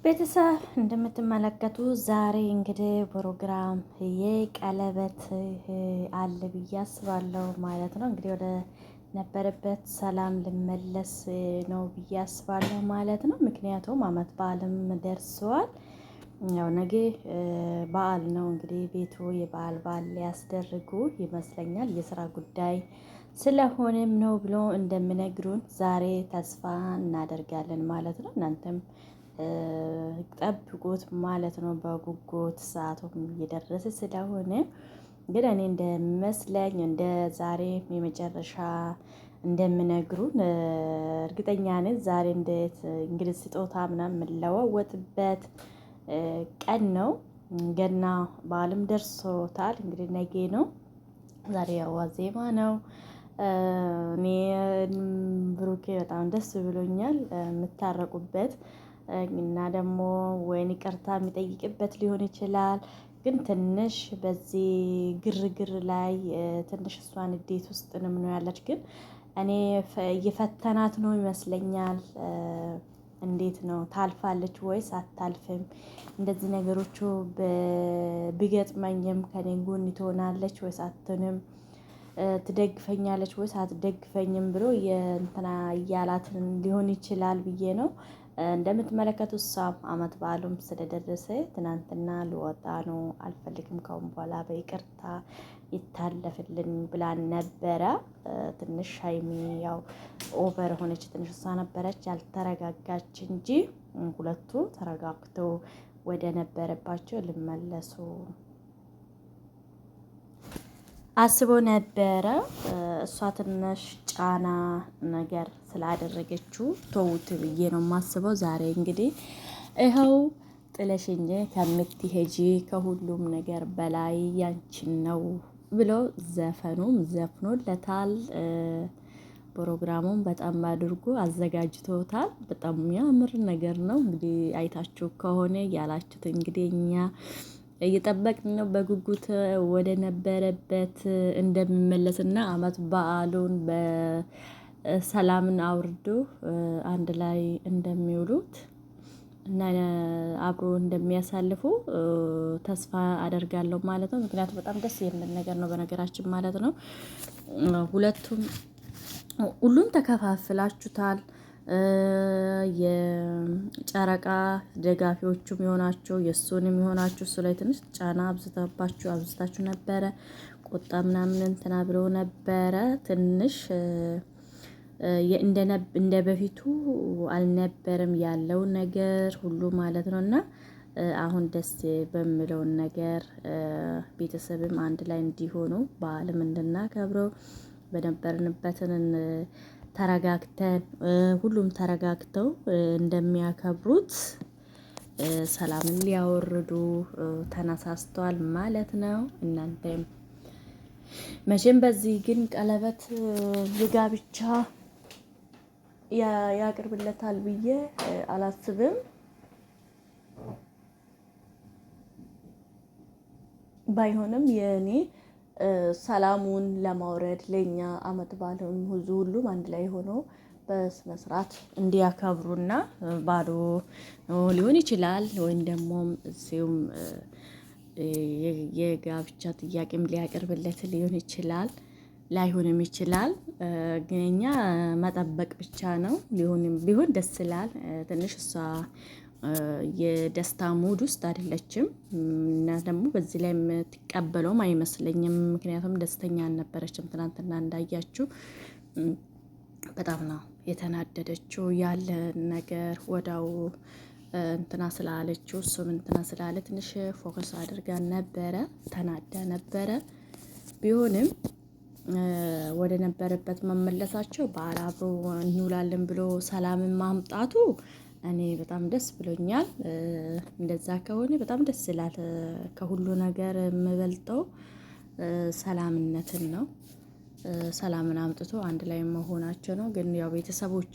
ቤተሰብ እንደምትመለከቱ ዛሬ እንግዲህ ፕሮግራም የቀለበት አለ ብዬ አስባለሁ ማለት ነው። እንግዲህ ወደ ነበረበት ሰላም ልመለስ ነው ብዬ አስባለሁ ማለት ነው። ምክንያቱም አመት በዓልም ደርሰዋል። ያው ነገ በዓል ነው እንግዲህ ቤቱ የበዓል ሊያስደርጉ ይመስለኛል። የስራ ጉዳይ ስለሆነም ነው ብሎ እንደሚነግሩን ዛሬ ተስፋ እናደርጋለን ማለት ነው። እናንተም ጠብቁት ማለት ነው። በጉጉት ሰዓቱም እየደረሰ ስለሆነ ግን እኔ እንደሚመስለኝ እንደ ዛሬ የመጨረሻ እንደምነግሩን እርግጠኛ ነኝ። ዛሬ እንዴት እንግዲህ ስጦታ ምናምን የምንለዋወጥበት ቀን ነው። ገና በዓልም ደርሶታል እንግዲህ ነገ ነው። ዛሬ ዋዜማ ነው። እኔ ብሩኬ በጣም ደስ ብሎኛል የምታረቁበት እና ደግሞ ወይን ይቅርታ የሚጠይቅበት ሊሆን ይችላል። ግን ትንሽ በዚህ ግርግር ላይ ትንሽ እሷን ንዴት ውስጥ ነው ያለች። ግን እኔ እየፈተናት ነው ይመስለኛል። እንዴት ነው ታልፋለች ወይስ አታልፍም? እንደዚህ ነገሮቹ ቢገጥመኝም ከኔ ጎን ትሆናለች ወይስ አትሆንም? ትደግፈኛለች ወይስ አትደግፈኝም ብሎ የእንትና እያላትን ሊሆን ይችላል ብዬ ነው። እንደምትመለከቱት እሷም አመት በዓሉም ስለደረሰ ትናንትና ልወጣ ነው አልፈልግም ካሁን በኋላ በይቅርታ ይታለፍልን ብላን ነበረ። ትንሽ ሀይሚ ያው ኦቨር ሆነች። ትንሽ እሷ ነበረች ያልተረጋጋች እንጂ ሁለቱ ተረጋግተው ወደ ነበረባቸው ልመለሱ አስቦ ነበረ። እሷ ትንሽ ጫና ነገር ስላደረገችው ተውት ብዬ ነው የማስበው። ዛሬ እንግዲህ ይኸው ጥለሽኝ ከምትሄጂ ከሁሉም ነገር በላይ ያንቺን ነው ብሎ ዘፈኑም ዘፍኖለታል። ፕሮግራሙም በጣም አድርጎ አዘጋጅቶታል። በጣም የሚያምር ነገር ነው። እንግዲህ አይታችሁ ከሆነ ያላችሁት እንግዲህ እኛ እየጠበቅን ነው በጉጉት ወደ ነበረበት እንደሚመለስና አመት በዓሉን በሰላምን አውርዶ አንድ ላይ እንደሚውሉት እና አብሮ እንደሚያሳልፉ ተስፋ አደርጋለሁ ማለት ነው። ምክንያቱም በጣም ደስ የሚል ነገር ነው በነገራችን ማለት ነው። ሁለቱም ሁሉም ተከፋፍላችሁታል። የጨረቃ ደጋፊዎቹም የሆናቸው የእሱንም የሆናችሁ እሱ ላይ ትንሽ ጫና አብዝታችሁ ነበረ። ቁጣ ምናምን እንትና ብሎ ነበረ ትንሽ እንደ በፊቱ አልነበረም ያለው ነገር ሁሉ ማለት ነው። እና አሁን ደስ በሚለውን ነገር ቤተሰብም አንድ ላይ እንዲሆኑ በዓልም እንድናከብረው በነበርንበትን ተረጋግተን ሁሉም ተረጋግተው እንደሚያከብሩት ሰላምን ሊያወርዱ ተነሳስተዋል ማለት ነው። እናንተም መቼም በዚህ ግን ቀለበት የጋብቻ ያቅርብለታል ብዬ አላስብም። ባይሆንም የኔ ሰላሙን ለማውረድ ለኛ አመት በዓሉን ሁሉም አንድ ላይ ሆኖ በስነ ስርዓት እንዲያከብሩና ባዶ ሊሆን ይችላል ወይም ደግሞ እዚሁም የጋብቻ ጥያቄም ሊያቀርብለት ሊሆን ይችላል ላይሆንም ይችላል። ግን እኛ መጠበቅ ብቻ ነው። ቢሆን ደስ ይላል። ትንሽ እሷ የደስታ ሙድ ውስጥ አይደለችም እና ደግሞ በዚህ ላይ የምትቀበለውም አይመስለኝም። ምክንያቱም ደስተኛ አልነበረችም። ትናንትና እንዳያችሁ በጣም ነው የተናደደችው። ያለ ነገር ወዳው እንትና ስላለችው እሱም እንትና ስላለ ትንሽ ፎከስ አድርጋ ነበረ፣ ተናዳ ነበረ። ቢሆንም ወደ ነበረበት መመለሳቸው በዓል አብሮ እንውላለን ብሎ ሰላምን ማምጣቱ እኔ በጣም ደስ ብሎኛል። እንደዛ ከሆነ በጣም ደስ ይላል። ከሁሉ ነገር የምበልጠው ሰላምነትን ነው። ሰላምን አምጥቶ አንድ ላይ መሆናቸው ነው። ግን ያው ቤተሰቦች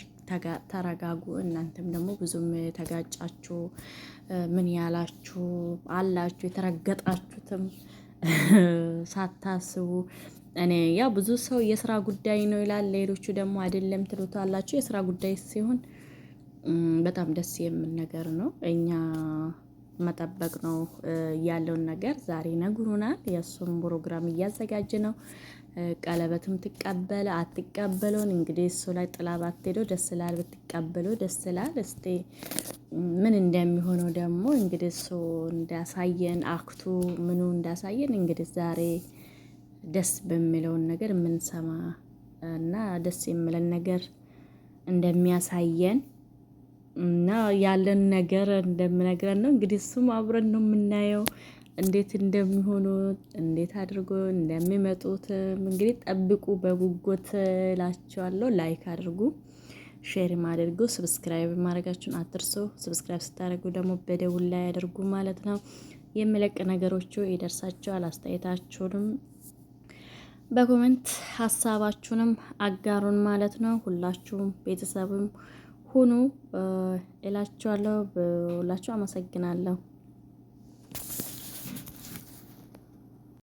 ተረጋጉ። እናንተም ደግሞ ብዙም ተጋጫችሁ ምን ያላችሁ አላችሁ የተረገጣችሁትም ሳታስቡ እኔ ያው ብዙ ሰው የስራ ጉዳይ ነው ይላል። ሌሎቹ ደግሞ አይደለም ትሉታላችሁ። የስራ ጉዳይ ሲሆን በጣም ደስ የሚል ነገር ነው። እኛ መጠበቅ ነው ያለውን ነገር ዛሬ ነግሩናል። የእሱም ፕሮግራም እያዘጋጀ ነው። ቀለበትም ትቀበለ አትቀበለውን እንግዲህ እሱ ላይ ጥላ ባትሄደው ደስ ይላል፣ ብትቀበለው ደስ ይላል። እስቲ ምን እንደሚሆነው ደግሞ እንግዲህ እሱ እንዳሳየን አክቱ ምኑ እንዳሳየን እንግዲህ ዛሬ ደስ በሚለውን ነገር የምንሰማ እና ደስ የሚለን ነገር እንደሚያሳየን እና ያለን ነገር እንደምነግረን ነው። እንግዲህ እሱም አብረን ነው የምናየው እንዴት እንደሚሆኑ እንዴት አድርጎ እንደሚመጡት እንግዲህ ጠብቁ በጉጉት እላችኋለሁ። ላይክ አድርጉ፣ ሼርም አድርጉ፣ ሰብስክራይብ ማድረጋችሁን አትርሱ። ሰብስክራይብ ስታደርጉ ደግሞ በደውል ላይ አድርጉ ማለት ነው። የሚለቅ ነገሮቹ ይደርሳችኋል። አስተያየታችሁንም በኮሜንት ሀሳባችሁንም አጋሩን ማለት ነው። ሁላችሁም ቤተሰብም ሁኑ እላችኋለሁ። ሁላችሁ አመሰግናለሁ።